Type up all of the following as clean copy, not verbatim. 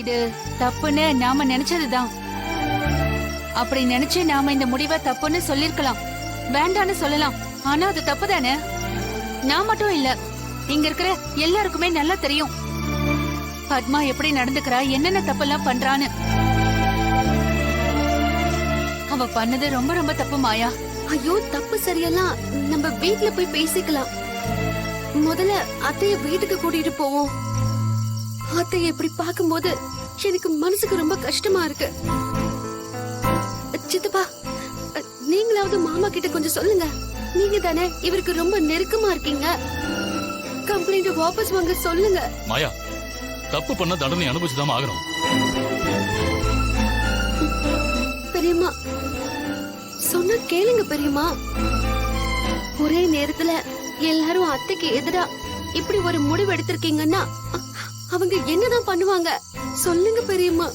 இது தப்புன்னு நாம நினைச்சதுதான். அப்படி நினைச்சு நாம இந்த முடிவை தப்புன்னு சொல்லிருக்கலாம், வேண்டான்னு சொல்லலாம். ஆனா அது தப்பு தானே? நான் மட்டும் இல்ல, இங்க இருக்கிற எல்லாருக்குமே நல்லா தெரியும் பத்மா எப்படி நடந்துக்கிறா, என்னென்ன தப்பெல்லாம் பண்றான்னு. அவ பண்ணது ரொம்ப ரொம்ப தப்பு மாயா. ஐயோ, தப்பு சரியெல்லாம் நம்ம வீட்ல போய் பேசிக்கலாம். முதல்ல அத்தைய வீட்டுக்கு கூட்டிட்டு போவோம். அத்தைய இப்படி பாக்கும்போது எனக்கு மனசுக்கு ரொம்ப கஷ்டமா இருக்கு. சித்தப்பா, நீங்களாவது மாமா கிட்ட கொஞ்சம் சொல்லுங்க. நீங்க தானே இவருக்கு ரொம்ப நெருக்கமா இருக்கீங்க. கம்ப்ளைண்ட் வாபஸ் வாங்க சொல்லுங்க. மாயா, தப்பு பண்ண தண்டனை அனுபவிச்சுதான் ஆகணும். பெரியம்மா சொன்ன கேளுங்க பெரியம்மா. ஒரே நேரத்துல எல்லாரும் அத்தைக்கு எதிரா இப்படி ஒரு முடிவு எடுத்திருக்கீங்கன்னா அவங்க என்னதான் பண்ணுவாங்க சொல்லுங்க பெரியம்மா.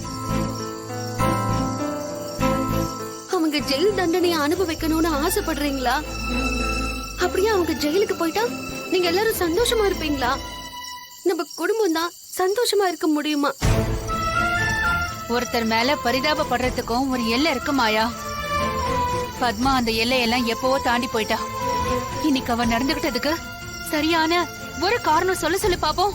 அவங்க ஜெயில் தண்டனையை அனுபவிக்கணும்னு ஆசைப்படுறீங்களா? அப்படியே அவங்க ஜெயிலுக்கு போயிட்டா நீங்க எல்லாரும் சந்தோஷமா இருப்பீங்களா? நம்ம குடும்பம் தான் சந்தோஷமா இருக்க முடியுமா? ஒருத்தர் மேல பரிதாபப்படுறதுக்கும் ஒரு எல்லை இருக்கு மாயா. பத்மா அந்த எல்லையெல்லாம் எப்பவோ தாண்டி போயிட்டா. இன்னைக்கு அவ நடந்துகிட்டதுக்கு சரியான ஒரு காரணம் சொல்லு பாப்போம்.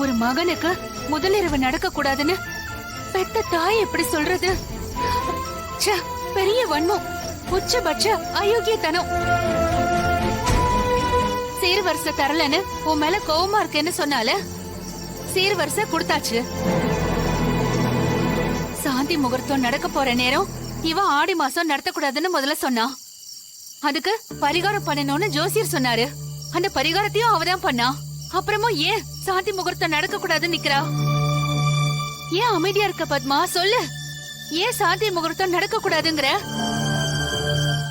ஒரு மகனுக்கு முதலிரவு நடக்க கூடாதுன்னு பெத்த தாய் எப்படி சொல்றது? ச்சே, பெரிய வன்மம், உச்சபட்ச அயோக்கியத்தனம். சீர்வரிசை தரலன்னு உன் மேல கோவமா இருக்கேன்னு சொன்னால சீர்வரிசை கொடுத்தாச்சு. சாந்தி முகூர்த்தம் நடக்க போற நேரம் இவ ஆடி மாசம் நடத்தக்கூடாதுன்னு முதல்ல சொன்னா. அதுக்கு பரிகாரம் பண்ணணும்னு ஜோசியர் சொன்னாரு. அந்த பரிகாரத்தையும் அவதான் பண்ணா. அப்புறமும் ஏன் சாந்தி முகூர்த்தம் நடக்க கூடாதுன்னு நிக்கிறா? ஏன் அமைதியா இருக்க பத்மா, சொல்லு. ஏன் சாந்தி முகூர்த்தம் நடக்க கூடாதுங்கிற?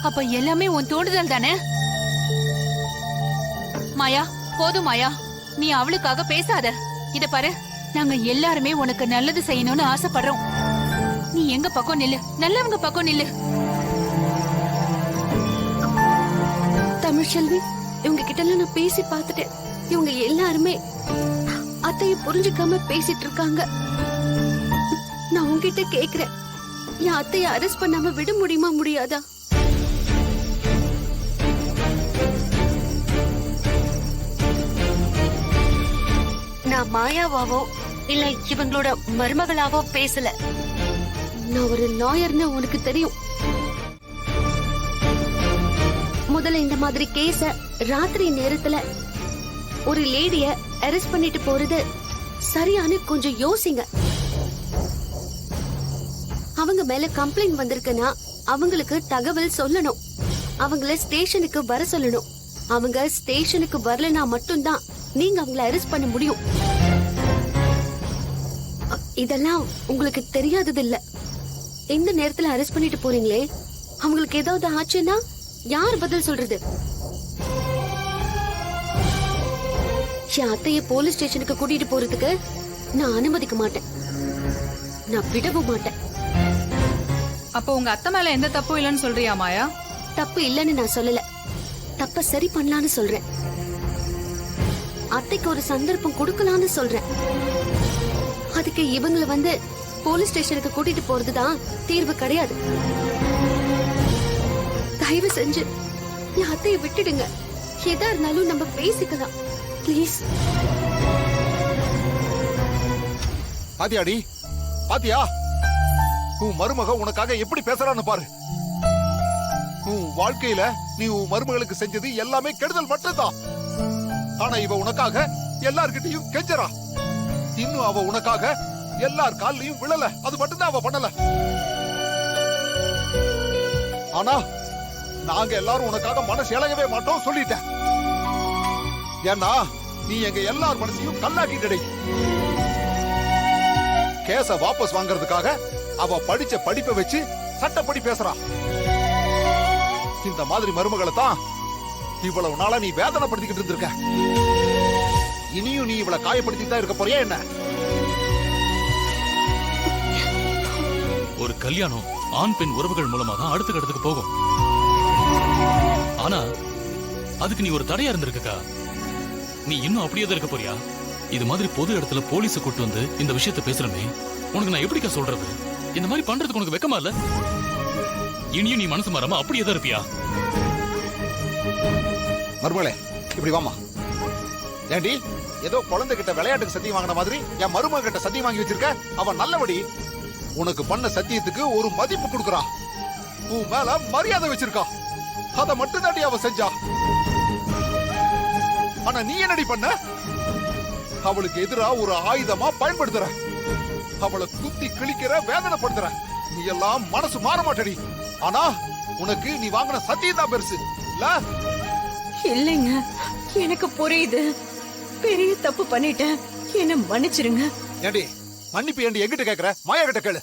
அப்ப எல்லாமே உன் தூண்டுதல் தானே? மாயா, போதும் மாயா, நீ அவளுக்காக பேசாத. இத பாரு, நாங்க எல்லாருமே உனக்கு நல்லது செய்யணும்னு ஆசைப்படுறோம். நீ எங்க பக்கம் நில்லு, நல்லவங்க பக்கம் நில்லு. தமிழ்செல்வி, இவங்க கிட்ட எல்லாம் நான் பேசி பார்த்துட்டேன். இவங்க எல்லாருமே அத்தைய புரிஞ்சுக்காம பேசிட்டு இருக்காங்க. நான் உங்ககிட்ட கேக்குறேன், என் அத்தைய அரெஸ்ட் பண்ணாம விட முடியுமா, முடியாதா? நான் மாயாவாவோ இல்ல இவங்களோட மருமகளாவோ பேசல. நான் ஒரு லாயர்னு உனக்கு தெரியும். முதல்ல இந்த மாதிரி கேஸ ராத்திரி நேரத்துல ஒரு லேடிய அரெஸ்ட் பண்ணிட்டு போறது சரியானு கொஞ்சம் யோசிங்க. அவங்க மேல கம்ப்ளைண்ட் வந்திருக்குன்னா அவங்களுக்கு தகவல் சொல்லணும். அவங்கள ஸ்டேஷனுக்கு வர சொல்லணும். அவங்க ஸ்டேஷனுக்கு வரலனா மட்டும்தான் நீங்க அவங்கள அரெஸ்ட் பண்ண முடியும். இதெல்லாம் உங்களுக்கு தெரியாதது இல்ல. இந்த நேரத்துல அரெஸ்ட் பண்ணிட்டு போறீங்களே, அவங்களுக்கு ஏதாவது ஆச்சுன்னா யார் பதில் சொல்றது? என் அத்தைய போலீஸ் ஸ்டேஷனுக்கு கூட்டிட்டு போறதுக்கு நான் அனுமதிக்க மாட்டேன். நான் விடவும் மாட்டேன். அப்போ உங்க அத்தை மேல எந்த தப்பும் இல்லைன்னு சொல்றியா மாயா? தப்பு இல்லைன்னு நான் சொல்லல, தப்ப சரி பண்ணலான்னு சொல்றேன். அத்தைக்கு ஒரு சந்தர்ப்பம் கொடுக்கலான்னு சொல்றேன். அதுக்கு இவங்களை வந்து போலீஸ் ஸ்டேஷனுக்கு கூட்டிட்டு போறதுதான் தீர்வு கிடையாது. தயவு செஞ்சு என் அத்தைய விட்டுடுங்க. எதா இருந்தாலும் நம்ம பேசிக்கலாம், பிளீஸ். பாத்தியாடி, பாத்தியா உன் மருமக உனக்காக எப்படி பேசுறான்னு பாரு. உன் வாழ்க்கையில நீ உன் மருமகளுக்கு செஞ்சது எல்லாமே கெடுதல் மட்டும்தான். ஆனா இவ உனக்காக எல்லார்கிட்டையும் கெஞ்சறா. இன்னும் அவ உனக்காக எல்லார் கால்லயும் விழல, அது மட்டும்தான் அவ பண்ணல. ஆனா நாங்க எல்லாரும் உனக்காக மனசு இழகவே மாட்டோம் சொல்லிட்டேன். ஏன்னா நீ எங்க எல்லார் மனசையும் கல்லாக்கிட்டடி. கேஸ வாபஸ் வாங்கறதுக்காக அவ படிச்ச படிப்பை வச்சு சட்டப்படி பேசுறா. இந்த மாதிரி மருமகளை தான் இவ்வளவு நாளா நீ வேதனைப்படுத்திக்கிட்டு இருந்திருக்க. இனியும் நீ இவளை காயப்படுத்தி தான் இருக்க போறியா என்ன? ஒரு கல்யாணம் ஆண் பெண் உறவுகள் மூலமா தான் அடுத்த கட்டத்துக்கு போகும். ஆனா அதுக்கு நீ ஒரு தடையா இருந்திருக்கா? நீ இன்னும் அப்படியே தான் இருக்க போறியா? இது மாதிரி பொது இடத்துல போலீஸ கூட்டு வந்து இந்த விஷயத்த பேசுறமே, உனக்கு நான் எப்படிக்கா சொல்றது? இந்த மாதிரி பண்றதுக்கு உனக்கு வெக்கமா இல்ல? இனியும் நீ மனசு மாறாம அப்படியே தான் இருப்பியா? மருமகளே இப்படி வாமா. ஏண்டி ஏதோ குழந்தைகிட்ட விளையாட்டுக்கு சத்தியம் வாங்கின மாதிரி என் மருமக கிட்ட சத்தியம் வாங்கி வச்சிருக்க? அவன் நல்லபடி உனக்கு பண்ண சத்தியத்துக்கு ஒரு மதிப்பு கொடுக்கறான். உன் மேல மரியாதை வச்சிருக்கா. அத மட்டும் தாண்டி அவ செஞ்சா. ஆனா நீ என்னடி பண்ண? அவளுக்கு எதிரா ஒரு ஆயுதமா பயன்படுத்துற. அவளை குத்தி கிழிக்கிற, வேதனைப்படுத்துற. நீ எல்லாம் மனசு மாற மாட்டடி. ஆனா உனக்கு நீ வாங்கின சத்தியம் தான் பெருசு இல்ல? இல்லைங்க, எனக்கு புரியுது. பெரிய தப்பு பண்ணிட்டேன், என்ன மன்னிச்சிருங்க. ஏண்டி மன்னிப்பு ஏண்டி எங்கிட்ட கேக்குற? மாயா கிட்ட கேளு.